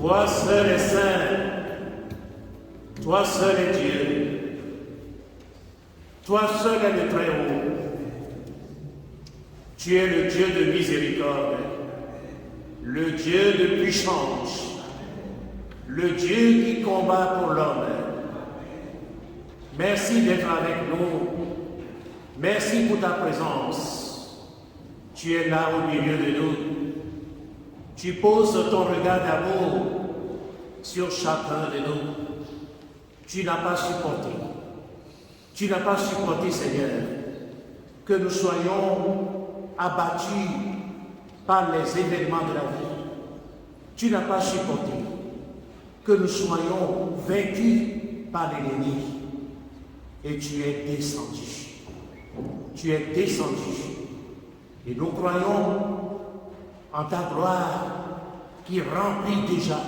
Toi seul est saint, toi seul est Dieu, toi seul est le Très-Haut. Tu es le Dieu de miséricorde, le Dieu de puissance, le Dieu qui combat pour l'homme. Merci d'être avec nous. Merci pour ta présence. Tu es là au milieu de nous. Tu poses ton regard d'amour sur chacun de nous. Tu n'as pas supporté. Tu n'as pas supporté, Seigneur, que nous soyons abattus par les événements de la vie. Tu n'as pas supporté que nous soyons vaincus par l'ennemi. Et tu es descendu. Tu es descendu. Et nous croyons en ta gloire qui remplit déjà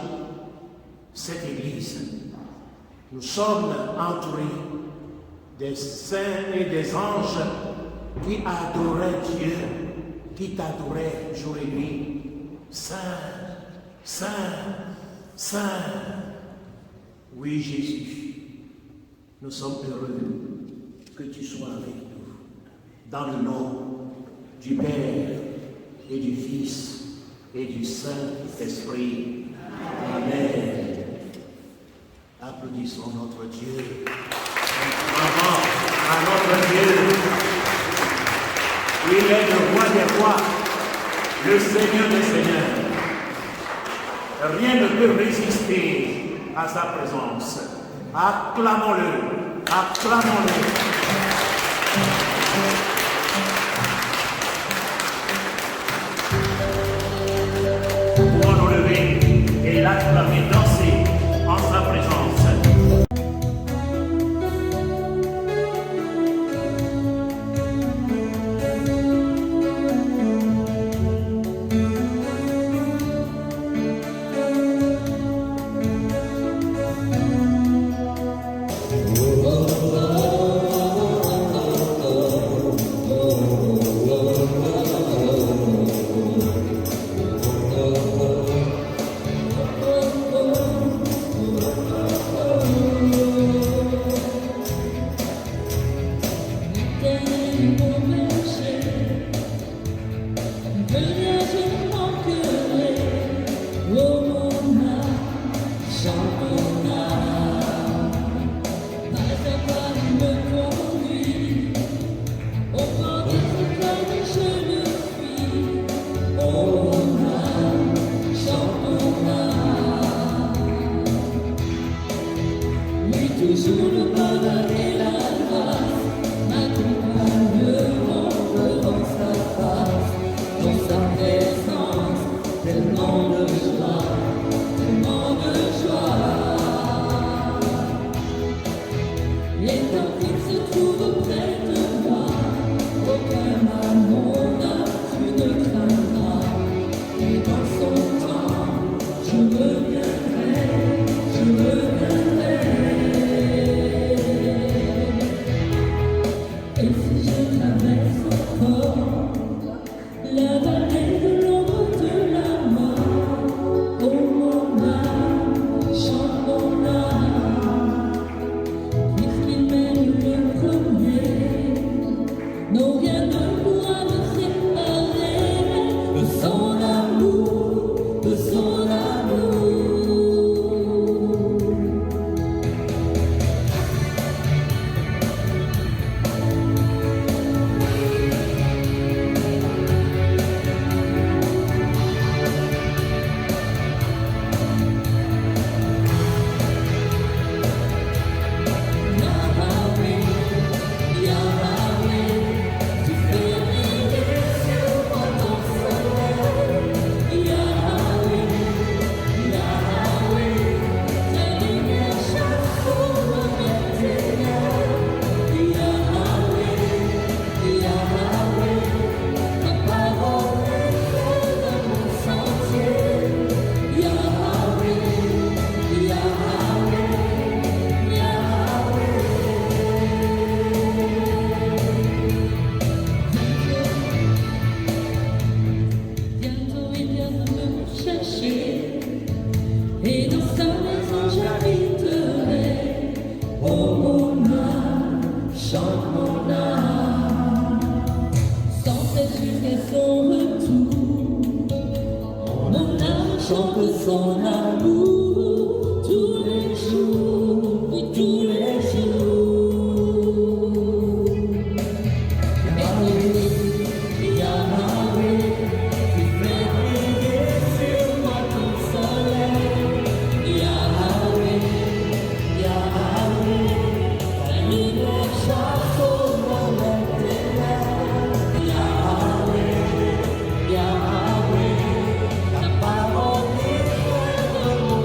cette Église. Nous sommes entourés des saints et des anges qui adoraient Dieu, qui t'adoraient jour et nuit. Saint, Saint, Saint. Oui, Jésus, nous sommes heureux que tu sois avec nous. Dans le nom du Père et du Fils et du Saint-Esprit. Amen. Applaudissons notre Dieu. Bravo à notre Dieu. Il est le roi des rois, le Seigneur des seigneurs. Rien ne peut résister à sa présence. Acclamons-le, acclamons-le. Pouvons nous lever et l'acclamer, danser en sa présence. Toujours le bonheur et la grâce m'accompagneront devant sa face, dans sa présence, tellement de joie, tellement de joie. Et tant qu'il se trouve près de moi, aucun mal, mon âme, tu ne craindras. Et dans son temps, je reviendrai, je reviendrai. Et si je traverse encore la vallée de l'ombre de la mort, oh mon âme, chante mon âme, puisqu'il m'aime le premier, non rien ne pourra me séparer de son amour, de son amour. Et dans sa maison j'habiterai. Oh mon âme, chante mon âme, sans cesse jusqu'à son retour. Mon âme chante son amour tous les jours, oui tous les jours. Yahweh, Yahweh, tu fais briller sur moi ton soleil. Yahweh, Yahweh, ta lumière chasse dans mes ténèbres. Yahweh, Yahweh, ta parole est de mon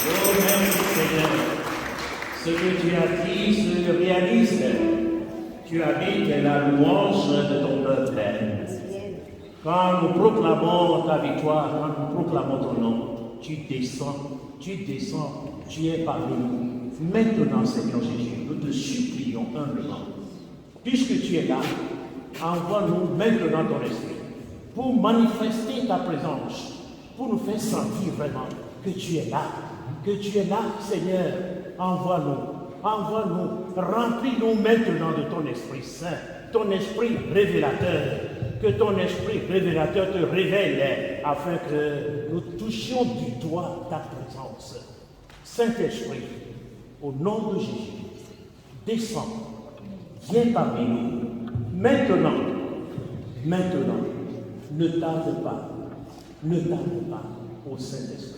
Oh, merci Seigneur. Ce que tu as dit se réalise. Tu habites la louange de ton peuple. Quand nous proclamons ta victoire, quand nous proclamons ton nom, tu descends, tu es parmi nous. Maintenant, Seigneur Jésus, nous te supplions humblement. Puisque tu es là, envoie-nous maintenant ton esprit pour manifester ta présence, pour nous faire sentir vraiment que tu es là, Seigneur. Envoie-nous, remplis-nous maintenant de ton Esprit Saint, ton Esprit révélateur, que ton Esprit révélateur te révèle afin que nous touchions du doigt ta présence. Saint-Esprit, au nom de Jésus, descends, viens parmi nous, maintenant, ne tarde pas, au Saint-Esprit.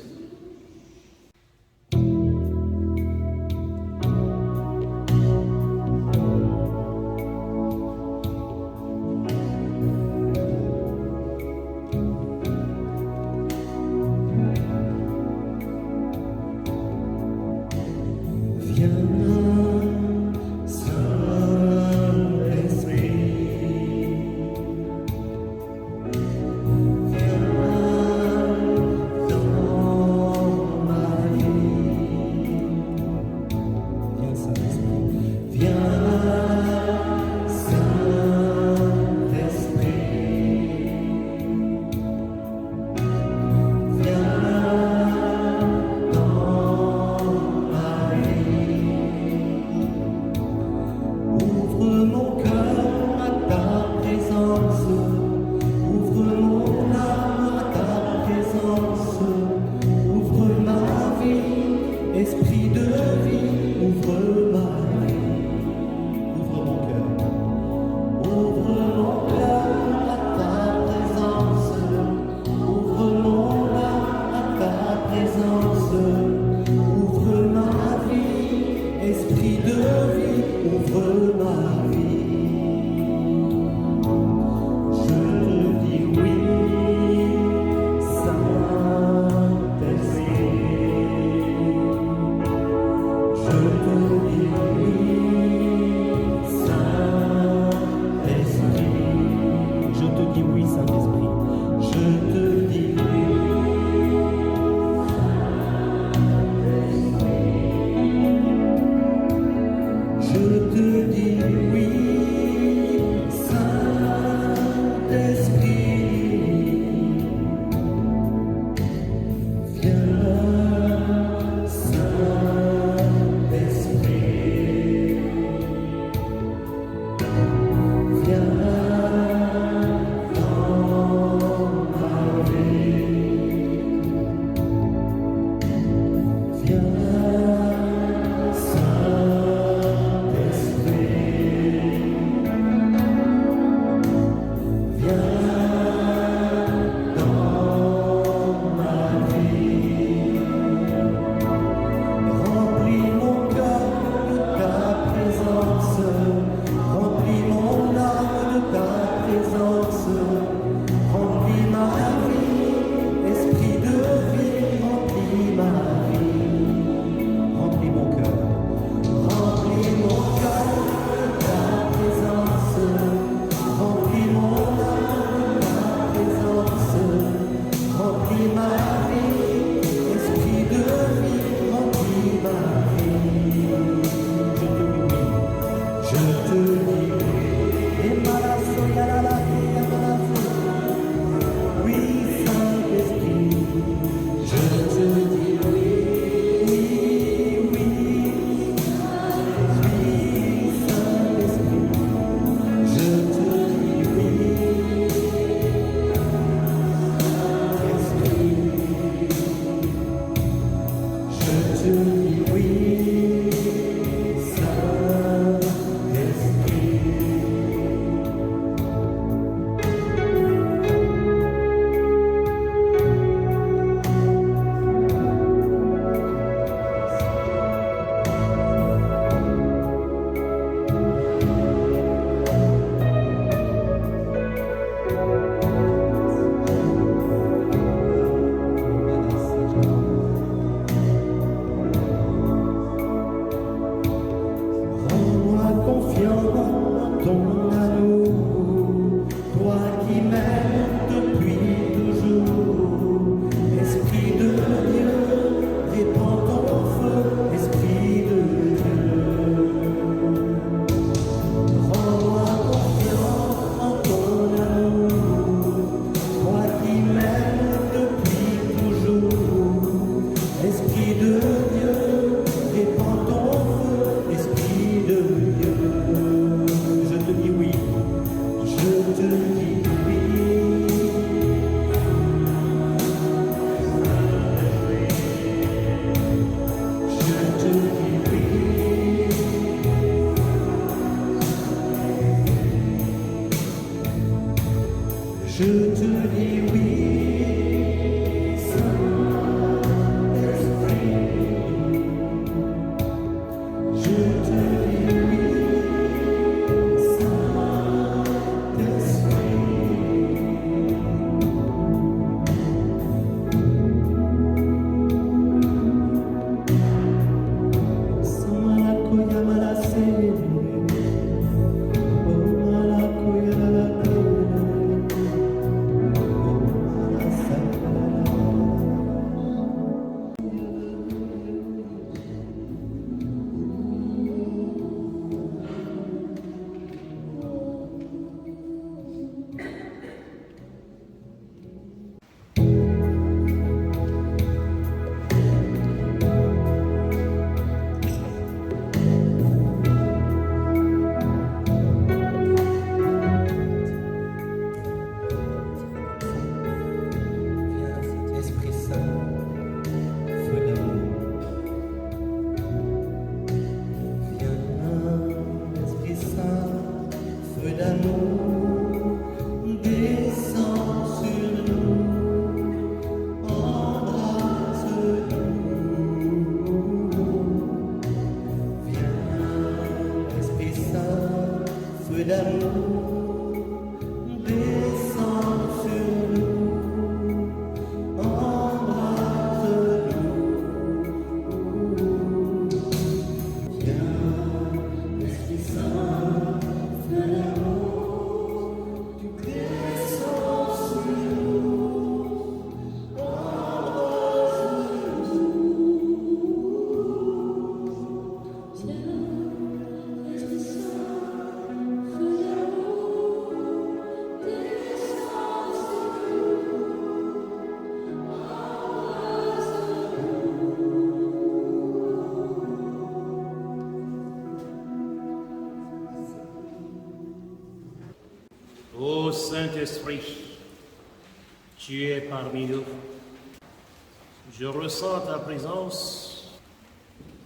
Esprit de Dieu, répands ton feu, Esprit de Dieu. Je te dis oui, je te dis oui. Je te dis oui. Je te dis oui. Ô Saint-Esprit, tu es parmi nous. Je ressens ta présence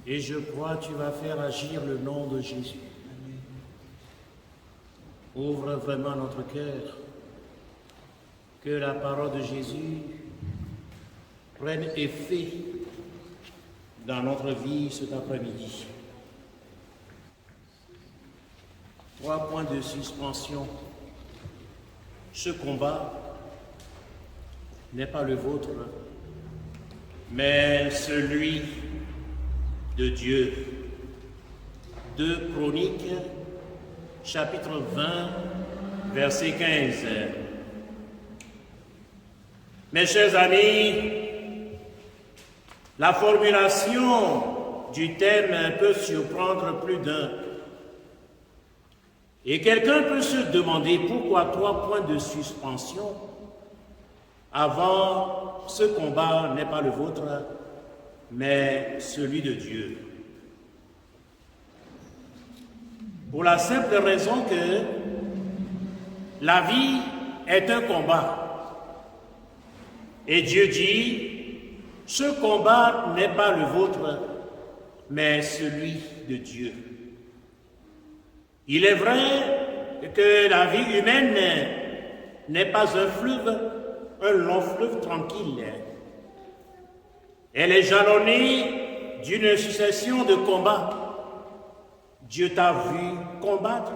et je crois que tu vas faire agir le nom de Jésus. Ouvre vraiment notre cœur, que la parole de Jésus prenne effet dans notre vie cet après-midi. 3 points de suspension. Ce combat n'est pas le vôtre, mais celui de Dieu. 2 Chroniques, chapitre 20, verset 15. Mes chers amis, la formulation du thème peut surprendre plus d'un. Et quelqu'un peut se demander pourquoi 3 points de suspension avant ce combat n'est pas le vôtre, mais celui de Dieu. Pour la simple raison que la vie est un combat. Et Dieu dit, ce combat n'est pas le vôtre, mais celui de Dieu. Il est vrai que la vie humaine n'est pas un fleuve, un long fleuve tranquille. Elle est jalonnée d'une succession de combats. Dieu t'a vu combattre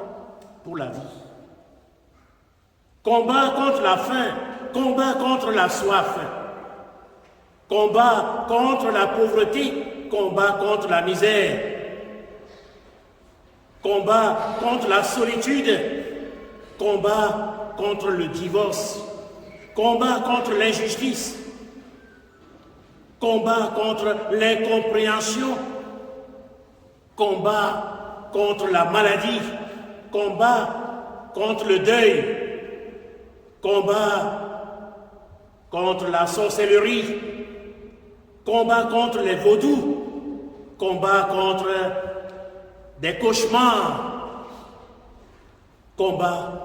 pour la vie. Combat contre la faim, combat contre la soif, combat contre la pauvreté, combat contre la misère, combat contre la solitude, combat contre le divorce, combat contre l'injustice, combat contre l'incompréhension, combat contre la maladie, combat contre le deuil, combat contre la sorcellerie, combat contre les vaudous, combat contre des cauchemars, combat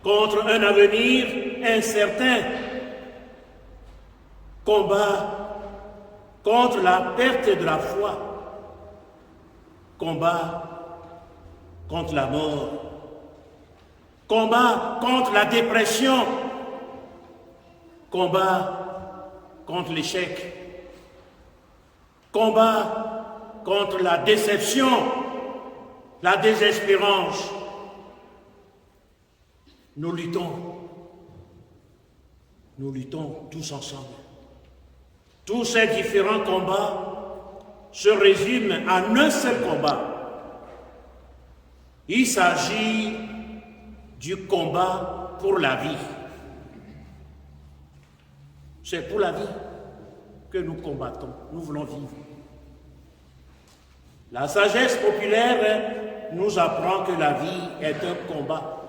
contre un avenir incertain, combat contre la perte de la foi, combat contre la mort, combat contre la dépression, combat contre l'échec, combat contre la déception, la désespérance. Nous luttons tous ensemble. Tous ces différents combats se résument en un seul combat. Il s'agit du combat pour la vie. C'est pour la vie que nous combattons, nous voulons vivre. La sagesse populaire nous apprend que la vie est un combat.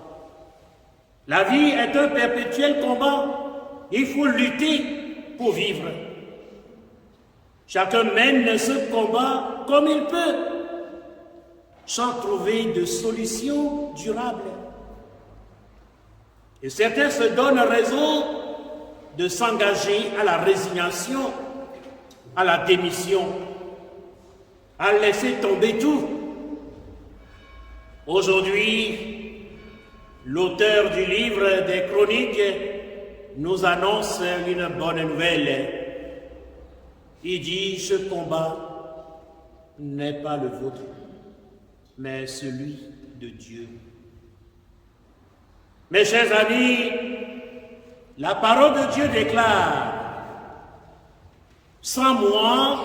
La vie est un perpétuel combat. Il faut lutter pour vivre. Chacun mène ce combat comme il peut, sans trouver de solution durable. Et certains se donnent raison de s'engager à la résignation, à la démission, à laisser tomber tout. Aujourd'hui, l'auteur du livre des Chroniques nous annonce une bonne nouvelle. Il dit, ce combat n'est pas le vôtre, mais celui de Dieu. Mes chers amis, la parole de Dieu déclare, sans moi,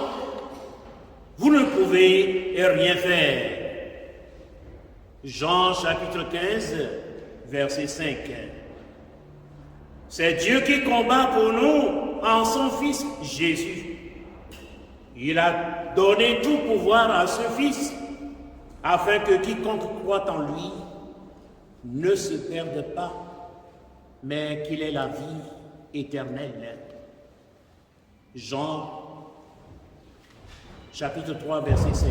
vous ne pouvez rien faire. Jean chapitre 15, verset 5. C'est Dieu qui combat pour nous en son Fils Jésus. Il a donné tout pouvoir à ce Fils, afin que quiconque croit en lui ne se perde pas, mais qu'il ait la vie éternelle. Jean, chapitre 3, verset 16.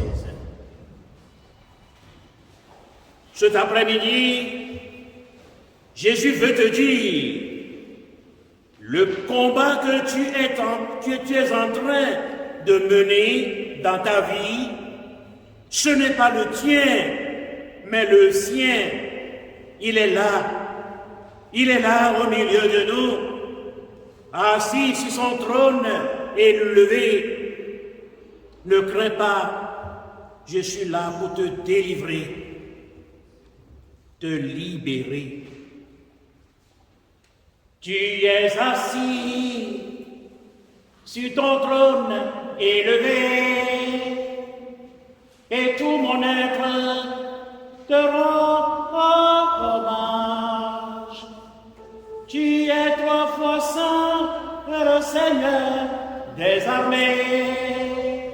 Cet après-midi, Jésus veut te dire, le combat que tu es en train de mener dans ta vie, ce n'est pas le tien, mais le sien. Il est là au milieu de nous, assis sur son trône et levé. Ne crains pas, je suis là pour te délivrer, te libérer. Tu es assis sur ton trône élevé, et tout mon être te rend hommage. Tu es 3 fois saint, le Seigneur des armées.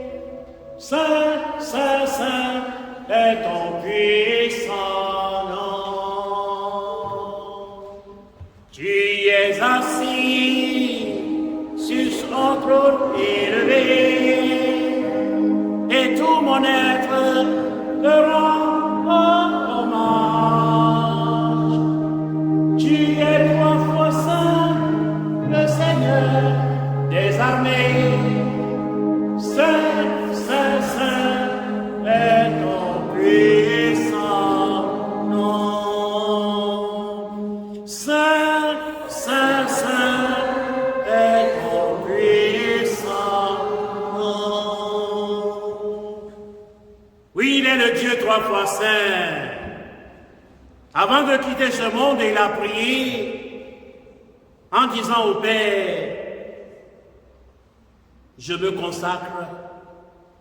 Saint, saint, saint est ton puissant nom. Tu es assis sur son trône élevé, et tout mon être te rend hommage. Tu es 3 fois saint, le Seigneur des armées. Saint, saint, saint est ton puissant nom. Saint, saint, saint est ton puissant nom. Oui, il est le Dieu 3 fois saint. Avant de quitter ce monde, il a prié en disant au Père, je me consacre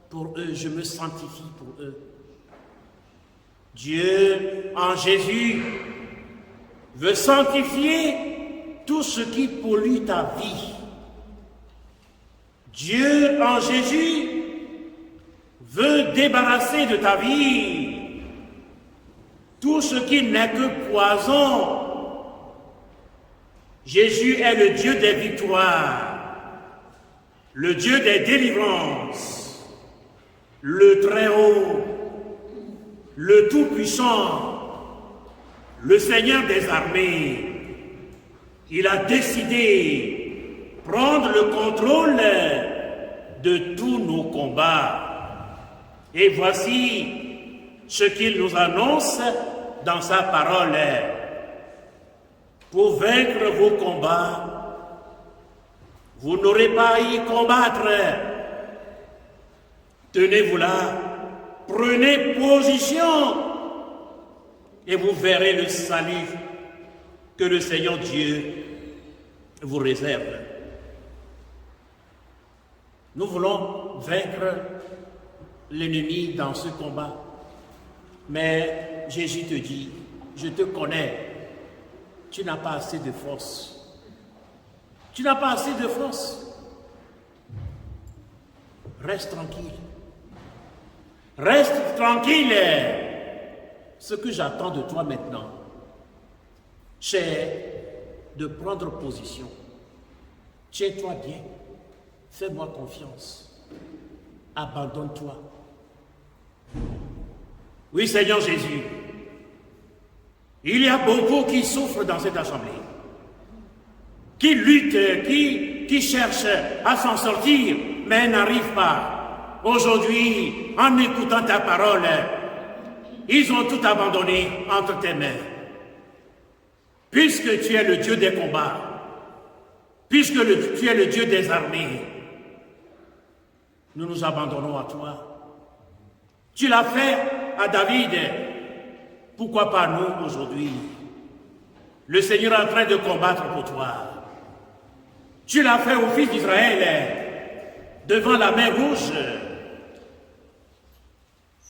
pour eux, je me sanctifie pour eux. Dieu, en Jésus, veut sanctifier tout ce qui pollue ta vie. Dieu, en Jésus, veut débarrasser de ta vie tout ce qui n'est que poison. Jésus est le Dieu des victoires, le Dieu des délivrances, le Très-Haut, le Tout-Puissant, le Seigneur des armées, il a décidé de prendre le contrôle de tous nos combats. Et voici ce qu'il nous annonce dans sa parole. Pour vaincre vos combats, vous n'aurez pas à y combattre. Tenez-vous là, prenez position et vous verrez le salut que le Seigneur Dieu vous réserve. Nous voulons vaincre l'ennemi dans ce combat. Mais Jésus te dit, je te connais, tu n'as pas assez de force. Tu n'as pas assez de force. Reste tranquille. Reste tranquille. Ce que j'attends de toi maintenant, c'est de prendre position. Tiens-toi bien. Fais-moi confiance. Abandonne-toi. Oui, Seigneur Jésus, il y a beaucoup qui souffrent dans cette assemblée, qui luttent, qui cherchent à s'en sortir, mais n'arrivent pas. Aujourd'hui, en écoutant ta parole, ils ont tout abandonné entre tes mains. Puisque tu es le Dieu des combats, puisque tu es le Dieu des armées, nous nous abandonnons à toi. Tu l'as fait à David, pourquoi pas nous aujourd'hui? Le Seigneur est en train de combattre pour toi. Tu l'as fait au fils d'Israël, devant la mer rouge.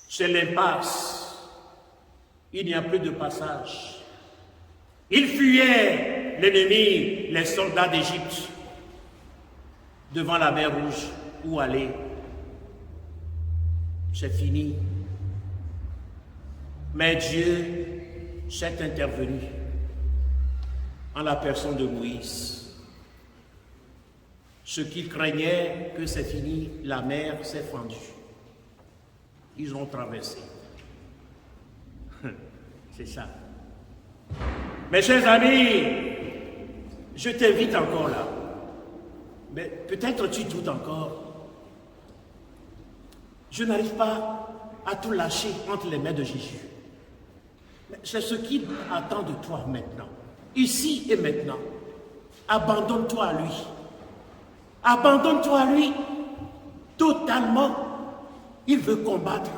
C'est l'impasse. Il n'y a plus de passage. Il fuyait l'ennemi, les soldats d'Égypte, devant la mer rouge. Où aller? C'est fini. Mais Dieu s'est intervenu en la personne de Moïse. Ceux qui craignaient que c'est fini, la mer s'est fendue. Ils ont traversé. C'est ça. Mes chers amis, je t'invite encore là. Mais peut-être tu doutes encore. Je n'arrive pas à tout lâcher entre les mains de Jésus. Mais c'est ce qu'il attend de toi maintenant. Ici et maintenant. Abandonne-toi à lui. Abandonne-toi à lui. Totalement. Il veut combattre.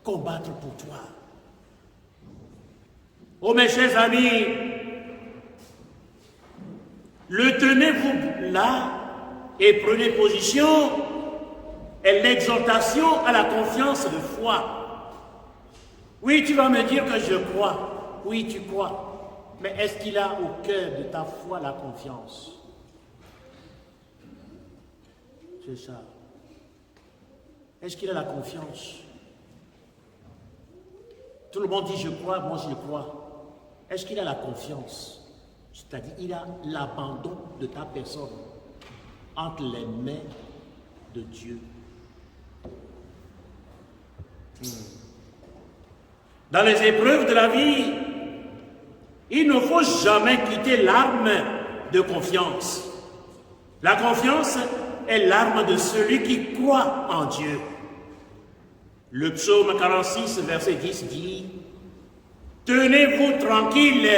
Combattre pour toi. Oh mes chers amis, le tenez-vous là et prenez position est l'exhortation à la confiance de foi. Oui, tu vas me dire que je crois. Oui, tu crois. Mais est-ce qu'il a au cœur de ta foi la confiance? C'est ça. Est-ce qu'il a la confiance? Tout le monde dit je crois, moi je crois. Est-ce qu'il a la confiance? C'est-à-dire il a l'abandon de ta personne entre les mains de Dieu. Dans les épreuves de la vie, il ne faut jamais quitter l'arme de confiance. La confiance est l'arme de celui qui croit en Dieu. Le psaume 46, verset 10 dit « Tenez-vous tranquille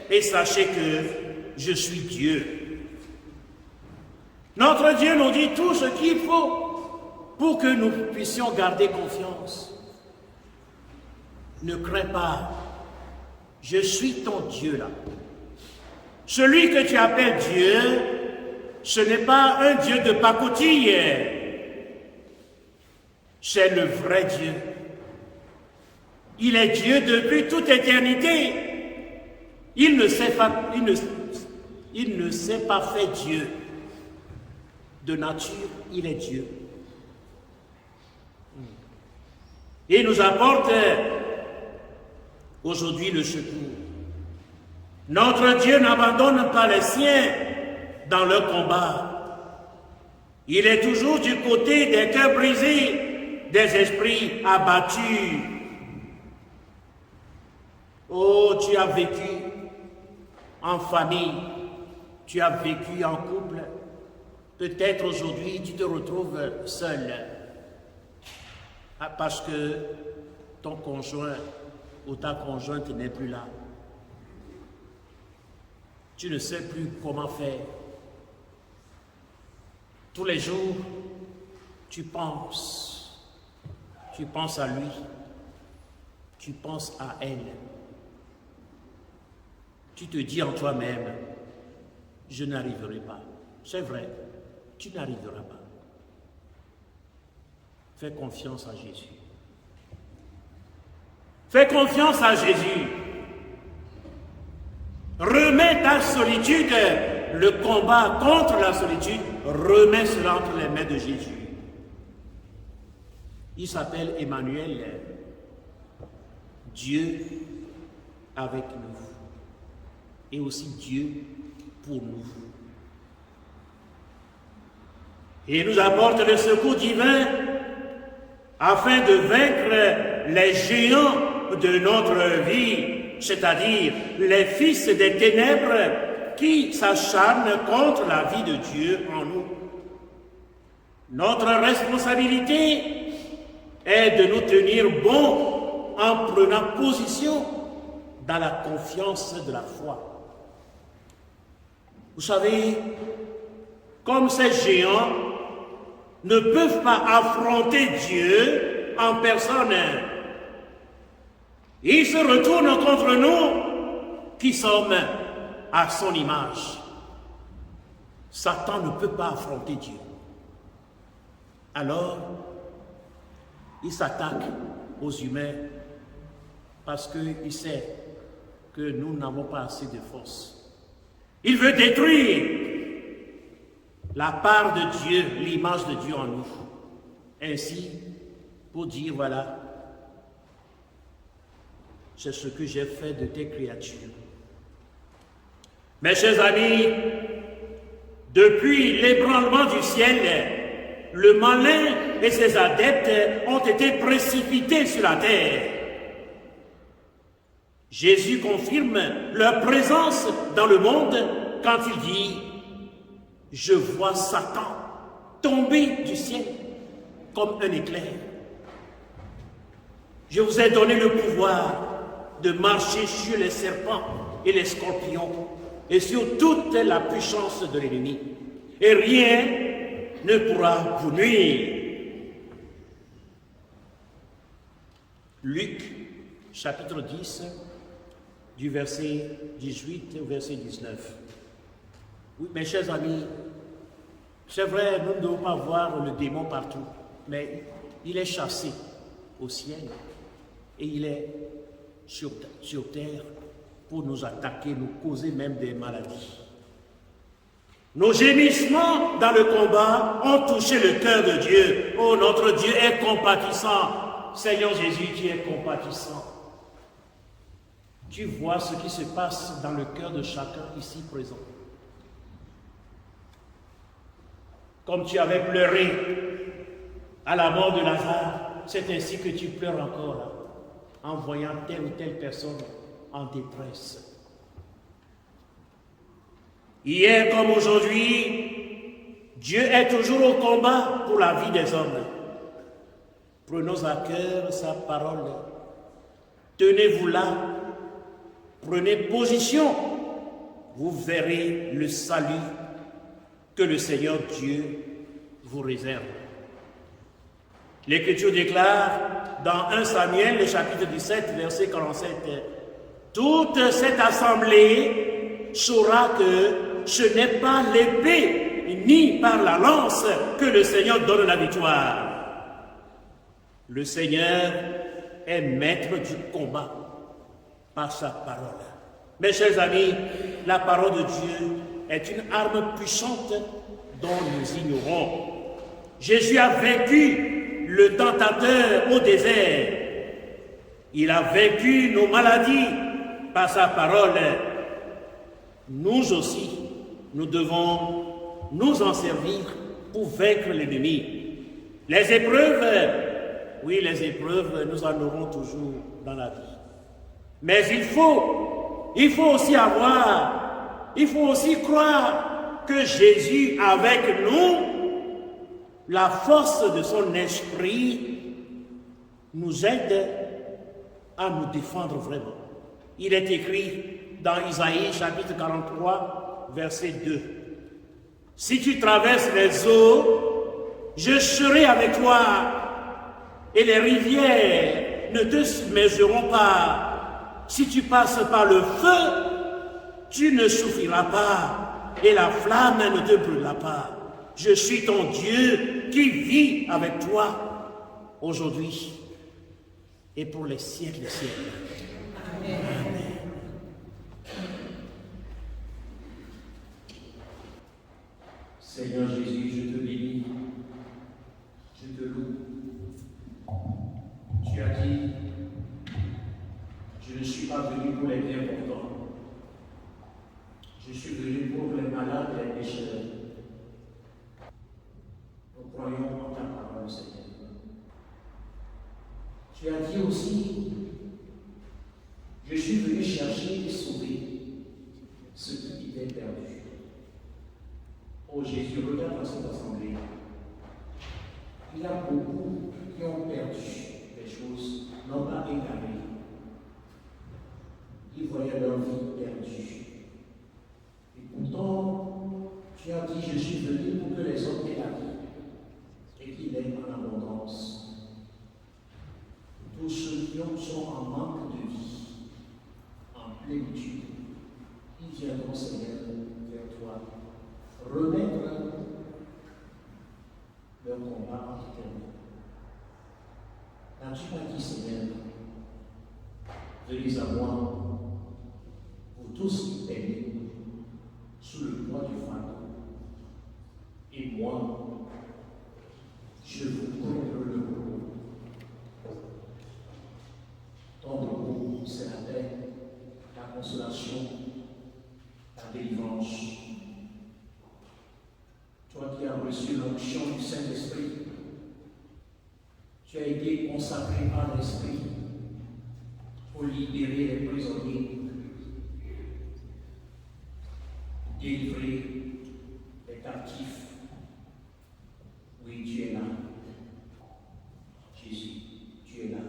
et sachez que je suis Dieu. » Notre Dieu nous dit tout ce qu'il faut pour que nous puissions garder confiance. Ne crains pas, je suis ton Dieu là. Celui que tu appelles Dieu, ce n'est pas un Dieu de pacotille, c'est le vrai Dieu. Il est Dieu depuis toute éternité. Il ne s'est pas fait Dieu. De nature, il est Dieu. Il nous apporte aujourd'hui le secours. Notre Dieu n'abandonne pas les siens dans leur combat. Il est toujours du côté des cœurs brisés, des esprits abattus. Oh, tu as vécu en famille, tu as vécu en couple. Peut-être aujourd'hui tu te retrouves seul parce que ton conjoint ou ta conjointe n'est plus là. Tu ne sais plus comment faire. Tous les jours, tu penses à lui, tu penses à elle. Tu te dis en toi-même, je n'arriverai pas. C'est vrai, tu n'arriveras pas. Fais confiance à Jésus. Fais confiance à Jésus. Remets ta solitude, le combat contre la solitude, remets cela entre les mains de Jésus. Il s'appelle Emmanuel, Dieu avec nous, et aussi Dieu pour nous. Et il nous apporte le secours divin afin de vaincre les géants de notre vie, c'est-à-dire les fils des ténèbres qui s'acharnent contre la vie de Dieu en nous. Notre responsabilité est de nous tenir bons en prenant position dans la confiance de la foi. Vous savez, comme ces géants ne peuvent pas affronter Dieu en personne, ils se retournent contre nous qui sommes à son image. Satan ne peut pas affronter Dieu. Alors, il s'attaque aux humains parce qu'il sait que nous n'avons pas assez de force. Il veut détruire la part de Dieu, l'image de Dieu en nous. Ainsi, pour dire, voilà, c'est ce que j'ai fait de tes créatures. Mes chers amis, depuis l'ébranlement du ciel, le malin et ses adeptes ont été précipités sur la terre. Jésus confirme leur présence dans le monde quand il dit « Je vois Satan tomber du ciel comme un éclair. Je vous ai donné le pouvoir de marcher sur les serpents et les scorpions et sur toute la puissance de l'ennemi. Et rien ne pourra vous nuire. » Luc, chapitre 10, du verset 18 au verset 19. Oui, mes chers amis, c'est vrai, nous ne devons pas voir le démon partout, mais il est chassé au ciel et il est sur terre pour nous attaquer, nous causer même des maladies. Nos gémissements dans le combat ont touché le cœur de Dieu. Oh, notre Dieu est compatissant. Seigneur Jésus, tu es compatissant. Tu vois ce qui se passe dans le cœur de chacun ici présent. Comme tu avais pleuré à la mort de Lazare, c'est ainsi que tu pleures encore en voyant telle ou telle personne en détresse. Hier comme aujourd'hui, Dieu est toujours au combat pour la vie des hommes. Prenons à cœur sa parole. Tenez-vous là. Prenez position. Vous verrez le salut que le Seigneur Dieu vous réserve. L'Écriture déclare dans 1 Samuel, le chapitre 17, verset 47, « Toute cette assemblée saura que ce n'est pas l'épée ni par la lance que le Seigneur donne la victoire. Le Seigneur est maître du combat par sa parole. » Mes chers amis, la parole de Dieu est une arme puissante dont nous ignorons. Jésus a vaincu le tentateur au désert. Il a vaincu nos maladies par sa parole. Nous aussi, nous devons nous en servir pour vaincre l'ennemi. Les épreuves, oui, les épreuves, nous en aurons toujours dans la vie. Mais il faut aussi croire que Jésus avec nous, la force de son esprit, nous aide à nous défendre vraiment. Il est écrit dans Isaïe chapitre 43, verset 2. Si tu traverses les eaux, je serai avec toi, et les rivières ne te submergeront pas. Si tu passes par le feu, tu ne souffriras pas, et la flamme ne te brûlera pas. Je suis ton Dieu qui vit avec toi aujourd'hui et pour les siècles des siècles. Amen. Amen. Seigneur Jésus, je te bénis, je te loue. Tu as dit, je ne suis pas venu pour les bien portants. Je suis venu pour les malades et les pécheurs. Nous croyons en ta parole, Seigneur. Tu as dit aussi, je suis venu chercher et sauver ceux qui étaient perdus. Oh Jésus, regarde dans cette assemblée. Il y a beaucoup qui ont perdu des choses, non pas égarées. Ils voyaient leur vie perdue. Et pourtant, tu as dit, je suis venu pour que les hommes aient la vie et qu'ils l'aient en abondance. Tous ceux qui sont en manque de vie, en plénitude, ils viendront, Seigneur, vers toi, remettre leur combat entre tes mains. N'as-tu pas dit, Seigneur, venez à moi, vous tous qui peinez sous le poids du fardeau, et moi, je vous donnerai le repos. Ton repos, c'est la paix, la consolation, la délivrance. Toi qui as reçu l'onction du Saint-Esprit, tu as été consacré par l'Esprit pour libérer les prisonniers, délivrer les captifs. Oui, tu es là. Jésus, tu es là.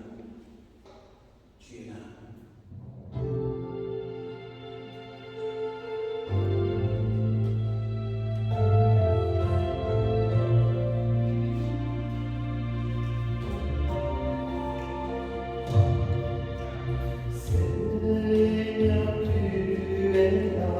Tu es là. Seigneur, tu es là.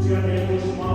Tu as des cauchemars.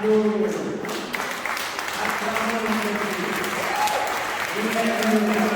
Nous acclamons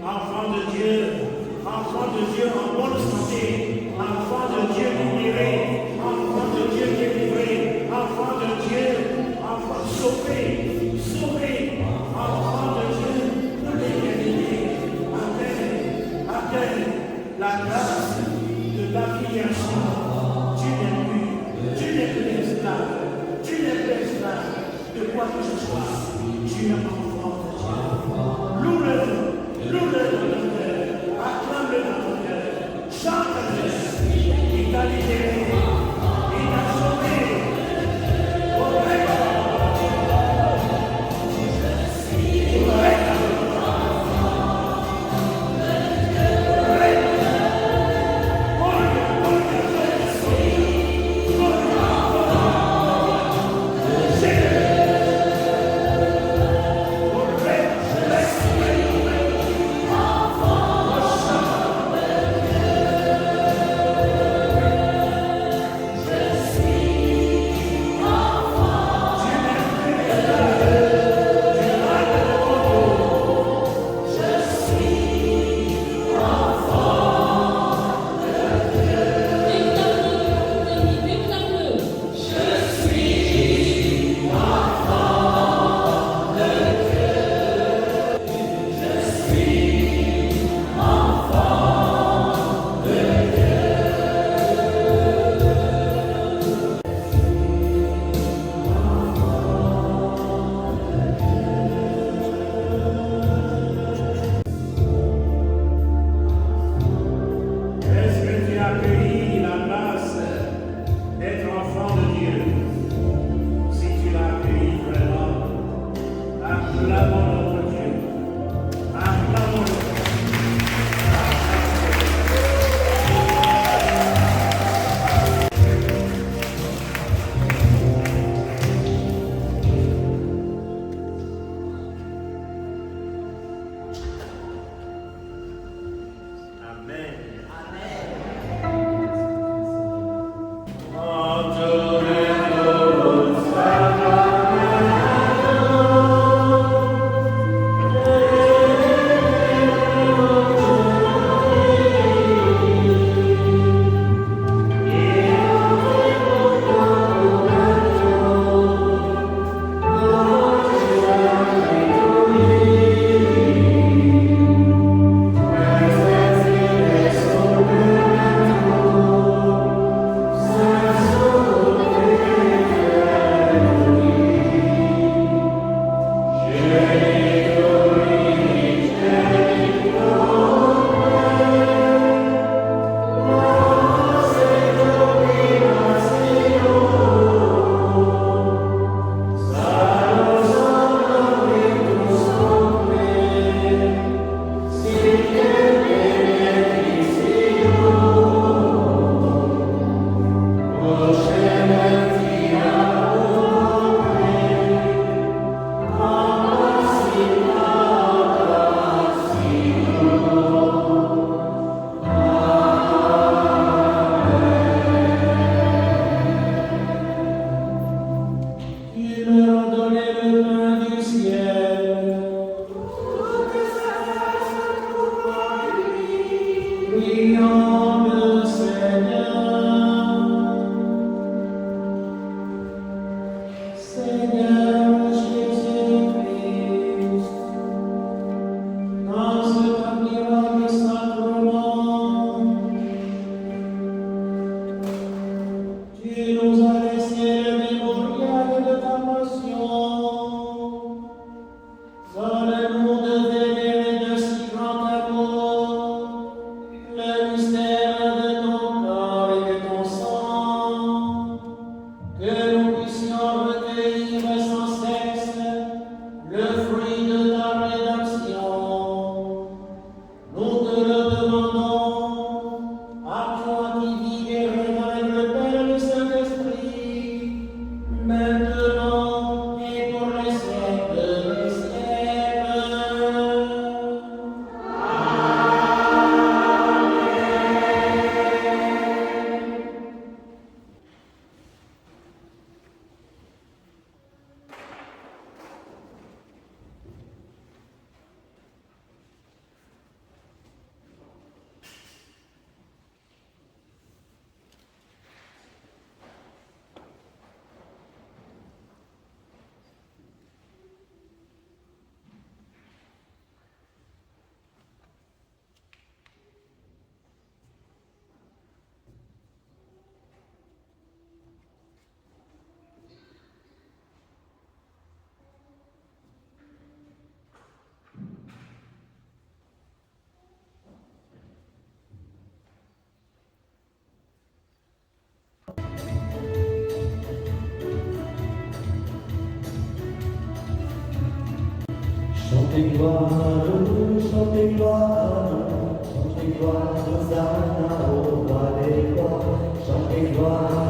enfant de Dieu en bonne santé, enfant de Dieu libéré, enfant de Dieu délivré, enfant de Dieu, enfant sauvé, enfant de Dieu pour l'éternité. Appelle la grâce de l'affiliation. Tu n'es plus esclave, de quoi que ce soit. Tu es enfant de Dieu. Loue-le dans ton cœur, acclame-le dans ton cœur, chante-le. Il t'a libéré, il t'a sauvé. Chantez gloire à nous, chantez gloire à nous, chantez gloire, Hosanna au roi des rois, chantez gloire